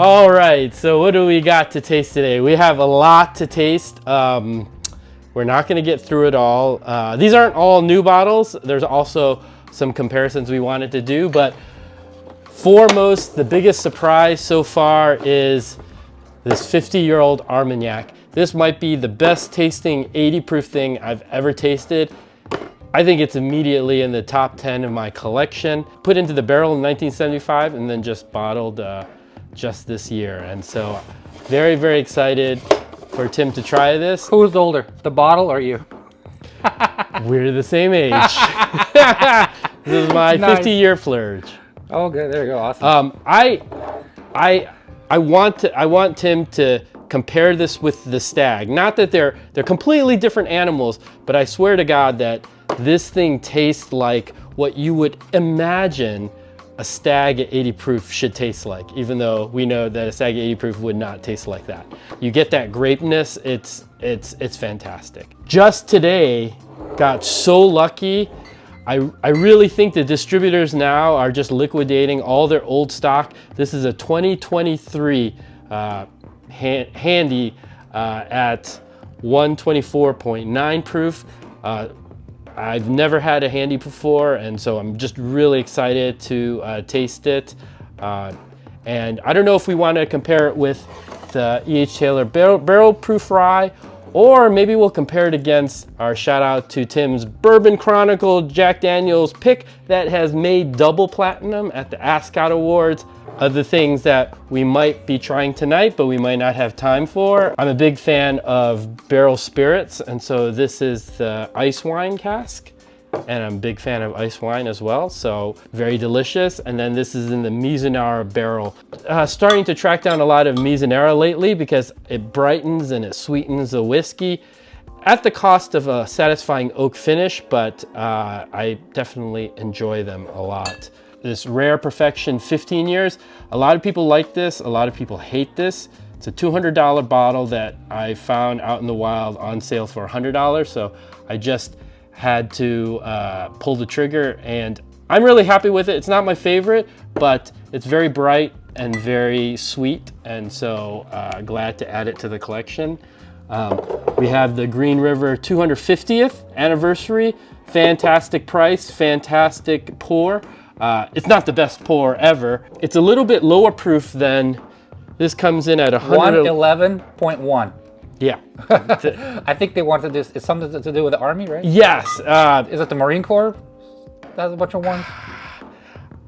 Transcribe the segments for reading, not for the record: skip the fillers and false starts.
All right, so what do we got to taste today? We have a lot to taste. We're not gonna get through it all. These aren't all new bottles. There's also some comparisons we wanted to do, but foremost, the biggest surprise so far is this 50-year-old Armenyak. This might be the best tasting 80 proof thing I've ever tasted. I think it's immediately in the top 10 of my collection. Put into the barrel in 1975 and then just bottled just this year. And so very, very excited for Tim to try this. Who's older, the bottle or you? We're the same age. This is my 50-year flurge. Oh, good. There you go. Awesome. I want Tim to compare this with the stag. Not that they're completely different animals, but I swear to God that this thing tastes like what you would imagine a stag at 80 proof should taste like, even though we know that a stag at 80 proof would not taste like that. You get that grapeness, it's fantastic. Just today, got so lucky. I really think the distributors now are just liquidating all their old stock. This is a 2023 handy at 124.9 proof. I've never had a handy before, and so I'm just really excited to taste it. And I don't know if we want to compare it with the E.H. Taylor barrel proof rye, or maybe we'll compare it against our shout out to Tim's Bourbon Chronicle Jack Daniel's pick that has made double platinum at the Ascot Awards. Other things that we might be trying tonight, but we might not have time for. I'm a big fan of barrel spirits, and so this is the ice wine cask, and I'm a big fan of ice wine as well, so very delicious. And then this is in the Mizunara barrel. Starting to track down a lot of Mizunara lately because it brightens and it sweetens the whiskey at the cost of a satisfying oak finish, but I definitely enjoy them a lot. This Rare Perfection 15 years. A lot of people like this, a lot of people hate this. It's a $200 bottle that I found out in the wild on sale for $100, so I just had to pull the trigger, and I'm really happy with it. It's not my favorite, but it's very bright and very sweet, and so glad to add it to the collection. We have the Green River 250th anniversary. Fantastic price, fantastic pour. It's not the best pour ever. It's a little bit lower proof than this. Comes in at 111.1. Yeah. I think they wanted this. It's something to do with the Army, right? Yes. Is it the Marine Corps? That's a bunch of ones.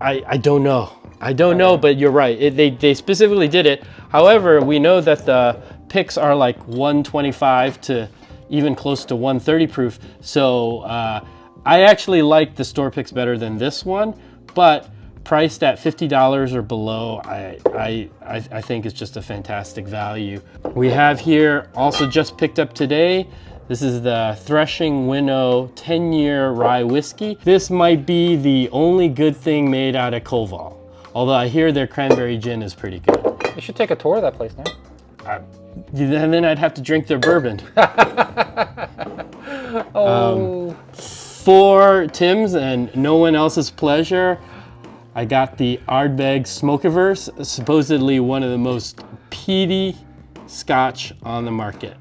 I don't know. I don't know, but you're right. They specifically did it. However, we know that the picks are like 125 to even close to 130 proof. So I actually like the store picks better than this one, but priced at $50 or below, I think is just a fantastic value. We have here also just picked up today. This is the Threshing Winnow 10-year rye whiskey. This might be the only good thing made out of Koval, although I hear their cranberry gin is pretty good. You should take a tour of that place now. And then I'd have to drink their bourbon. For Tim's and no one else's pleasure, I got the Arbbeg Smokiverse, supposedly one of the most peaty scotch on the market.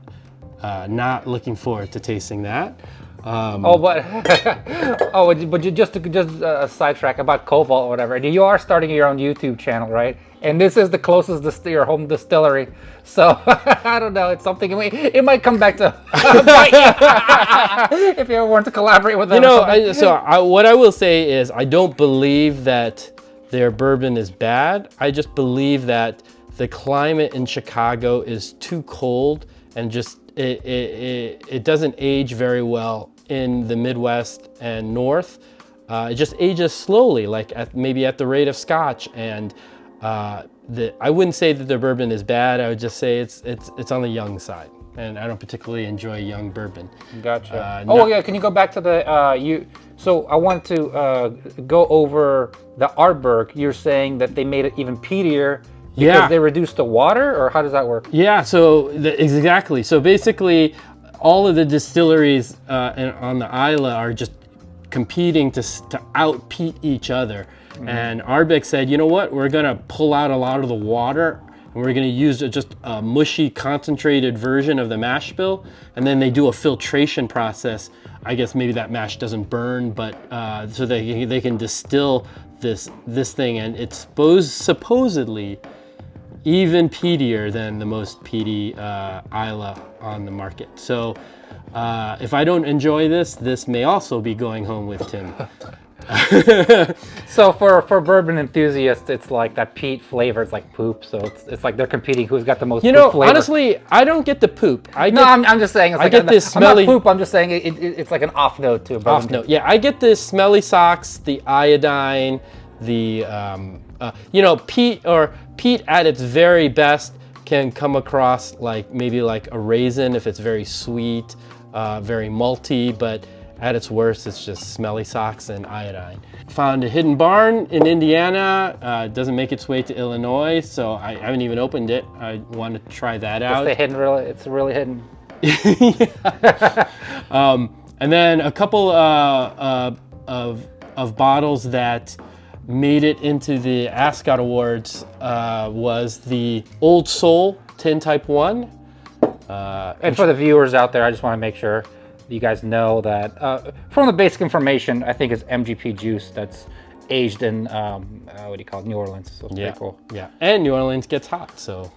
Not looking forward to tasting that. But just a sidetrack about Koval or whatever. You are starting your own YouTube channel, right? And this is the closest to your home distillery. So I don't know. It's something it might come back to if you ever want to collaborate with them. You know, what I will say is I don't believe that their bourbon is bad. I just believe that the climate in Chicago is too cold and just it doesn't age very well in the Midwest and North. It just ages slowly, like maybe at the rate of Scotch. And I wouldn't say that the bourbon is bad. I would just say it's on the young side, and I don't particularly enjoy young bourbon. Gotcha. Yeah, can you go back to the So I want to go over the Arbbeg. You're saying that they made it even peatier. Because they reduced the water, or how does that work? Yeah, so exactly. So basically, all of the distilleries on the isla are just competing to out-peat each other. Mm-hmm. And Arbbeg said, you know what, we're gonna pull out a lot of the water, and and we're going to use just a mushy concentrated version of the mash bill, and then they do a filtration process. I guess maybe that mash doesn't burn, but so they can distill this thing, and it's supposedly even peatier than the most peaty Isla on the market. So if I don't enjoy this may also be going home with Tim. So for bourbon enthusiasts, it's like that peat flavor. It's like poop. So it's like they're competing who's got the most. You know, flavor. honestly, I don't get the poop. I'm just saying. It's like get this smelly. I'm not poop. I'm just saying it's like an off note to a bourbon. Off note. Yeah, I get this smelly socks, the iodine, the you know, peat at its very best can come across like maybe like a raisin if it's very sweet, very malty, but at its worst, it's just smelly socks and iodine. Found a hidden barn in Indiana. It doesn't make its way to Illinois, so I haven't even opened it. I want to try that out. It's really hidden. And then a couple of bottles that made it into the Ascot Awards was the Old Soul Tin Type 1. And for the viewers out there, I just want to make sure you guys know that from the basic information, I think it's MGP juice that's aged in what do you call it, New Orleans. So it's pretty cool. Yeah, and New Orleans gets hot, so.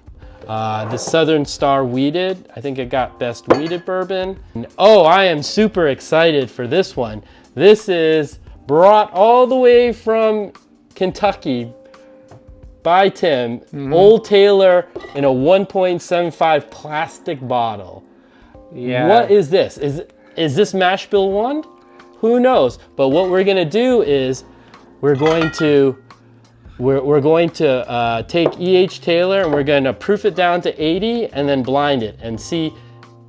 The Southern Star Wheated, I think it got best wheated bourbon. And, oh, I am super excited for this one. This is brought all the way from Kentucky by Tim, Old Taylor in a 1.75 plastic bottle. Yeah. What is this? Is this mash bill 1? Who knows? But what we're gonna do is we're going to take E.H. Taylor and we're gonna proof it down to 80 and then blind it and see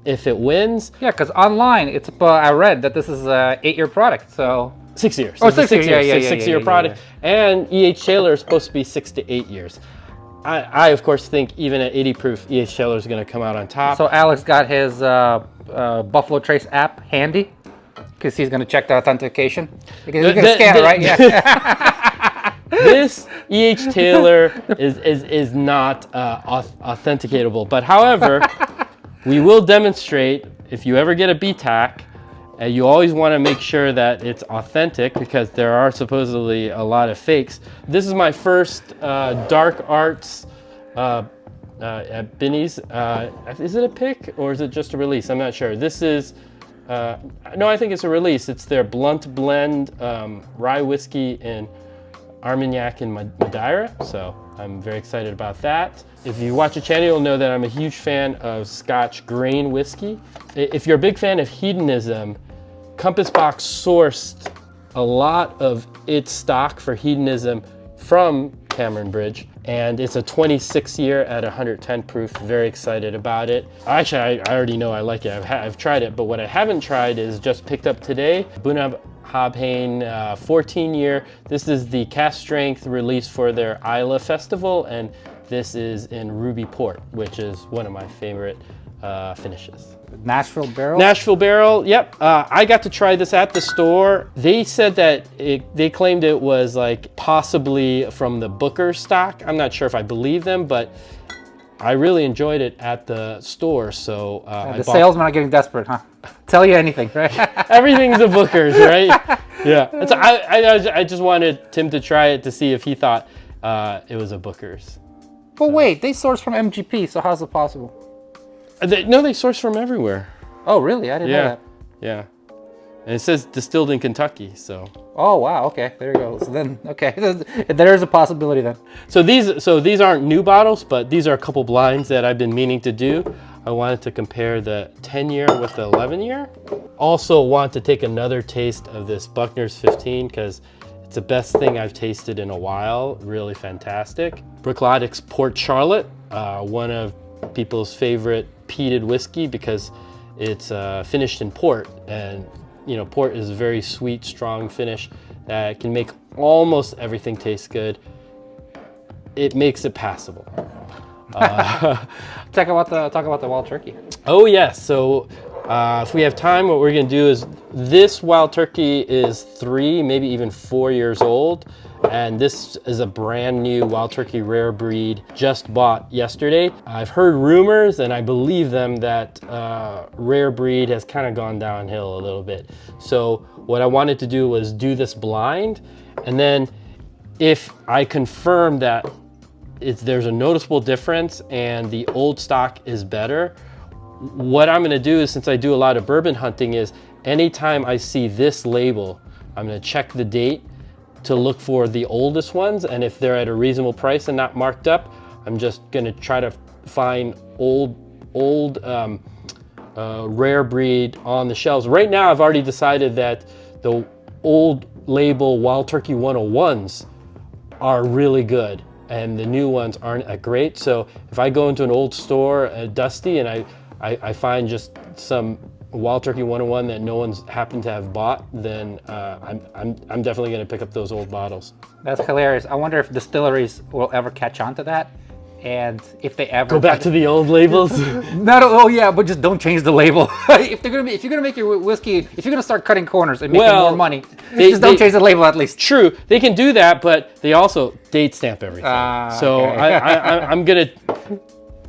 if it wins. Yeah, because online I read that this is a 8-year product, so. 6 years. Oh, 6 years. Yeah, Six-year product. And E.H. Taylor is supposed to be 6 to 8 years. I of course think even at 80 proof, E.H. Taylor is going to come out on top. So Alex got his Buffalo Trace app handy because he's going to check the authentication. Because he's going to scan it, right? Yeah. This E.H. Taylor is not authenticatable, but however, we will demonstrate if you ever get a BTAC. You always want to make sure that it's authentic because there are supposedly a lot of fakes. This is my first Dark Arts at Binny's. Is it a pick or is it just a release? I'm not sure. This is, no, I think it's a release. It's their Blunt Blend rye whiskey in Armenyak and Madeira. So I'm very excited about that. If you watch the channel, you'll know that I'm a huge fan of Scotch grain whiskey. If you're a big fan of hedonism, Compass Box sourced a lot of its stock for hedonism from Cameron Bridge, and it's a 26 year at 110 proof. Very excited about it. Actually, I already know I like it. I've tried it, but what I haven't tried is just picked up today, Bunab Habhain 14 year. This is the cast strength release for their Isla Festival, and this is in Ruby Port, which is one of my favorite finishes. Nashville Barrel? Nashville Barrel, yep. I got to try this at the store. They said that they claimed it was like possibly from the Booker stock. I'm not sure if I believe them, but I really enjoyed it at the store. So the salesmen are getting desperate, huh? Tell you anything, right? Everything's a Booker's, right? Yeah. I just wanted Tim to try it to see if he thought it was a Booker's. But wait, they source from MGP, so how's it possible? No, they source from everywhere. Oh, really? I didn't know that. Yeah. And it says distilled in Kentucky, so. Oh, wow. Okay, there you go. So then, okay, there's a possibility then. So these aren't new bottles, but these are a couple blinds that I've been meaning to do. I wanted to compare the 10 year with the 11 year. Also want to take another taste of this Buckner's 15 because it's the best thing I've tasted in a while. Really fantastic. Brooklyn's Port Charlotte, one of people's favorite peated whiskey because it's finished in port, and you know, port is a very sweet, strong finish that can make almost everything taste good. It makes it passable. Talk about the wild turkey. Oh yes, so if we have time, what we're gonna do is this wild turkey is 3, maybe even 4 years old, And this is a brand new Wild Turkey rare breed, just bought yesterday. I've heard rumors, and I believe them, that rare breed has kind of gone downhill a little bit. So what I wanted to do was do this blind, and then if I confirm that there's a noticeable difference and the old stock is better, what I'm gonna do is, since I do a lot of bourbon hunting, is anytime I see this label, I'm gonna check the date to look for the oldest ones, and if they're at a reasonable price and not marked up, I'm just gonna try to find old rare breed on the shelves. Right now, I've already decided that the old label Wild Turkey 101s are really good, and the new ones aren't that great. So if I go into an old store, Dusty, and I find just some Wild Turkey 101 that no one's happened to have bought, then I'm definitely going to pick up those old bottles. That's hilarious. I wonder if distilleries will ever catch on to that, and if they ever go back to the old labels. Oh yeah, but just don't change the label. If you're gonna make your whiskey, if you're gonna start cutting corners and making more money, just don't change the label at least. True, they can do that, but they also date stamp everything. So okay. I'm gonna,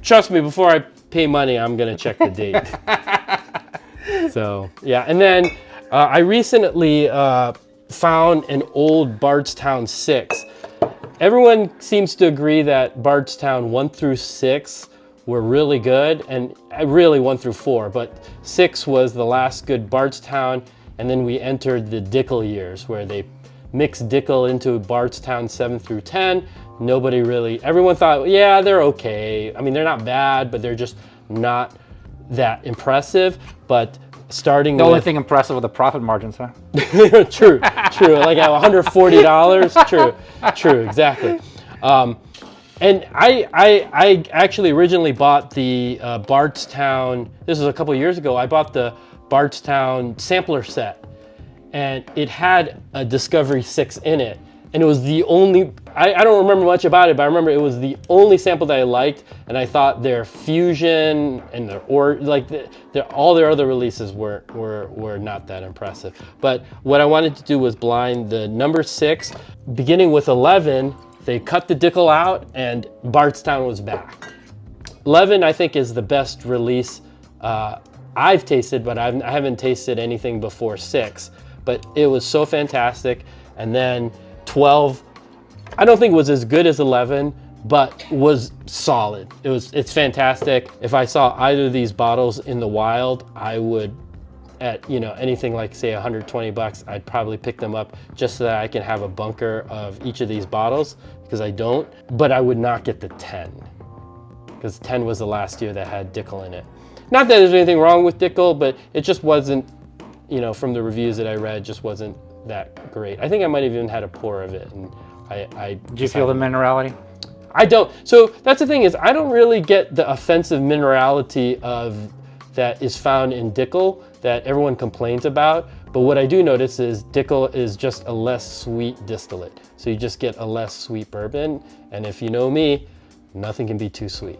trust me, before I pay money, I'm gonna check the date. So yeah, and then I recently found an old Bardstown 6. Everyone seems to agree that Bardstown 1 through 6 were really good, and really 1 through 4, but 6 was the last good Bardstown, and then we entered the Dickel years where they mixed Dickel into Bardstown 7 through 10. Nobody really, everyone thought, yeah, they're okay. I mean, they're not bad, but they're just not that impressive. But starting the only thing impressive with the profit margins, huh? True, like at $140. True, exactly. And I actually originally bought the Bardstown, this was a couple years ago, I bought the Bardstown sampler set, and it had a Discovery 6 in it. And it was the only, I don't remember much about it, but I remember it was the only sample that I liked, and I thought their fusion and all their other releases were not that impressive. But what I wanted to do was blind the number 6, beginning with 11. They cut the Dickel out, and Bardstown was back. 11, I think, is the best release I've tasted, but I haven't tasted anything before 6. But it was so fantastic. And then 12, I don't think was as good as 11, but was solid. It's fantastic. If I saw either of these bottles in the wild, I would, at anything like say $120, I'd probably pick them up just so that I can have a bunker of each of these bottles, because I don't. But I would not get the 10, because 10 was the last year that had Dickel in it. Not that there's anything wrong with Dickel, but it just wasn't, from the reviews that I read, just wasn't that great. I think I might have even had a pour of it, and I Did you feel the minerality? I don't. So that's the thing, is I don't really get the offensive minerality that is found in Dickel that everyone complains about. But what I do notice is Dickel is just a less sweet distillate. So you just get a less sweet bourbon. And if you know me, nothing can be too sweet.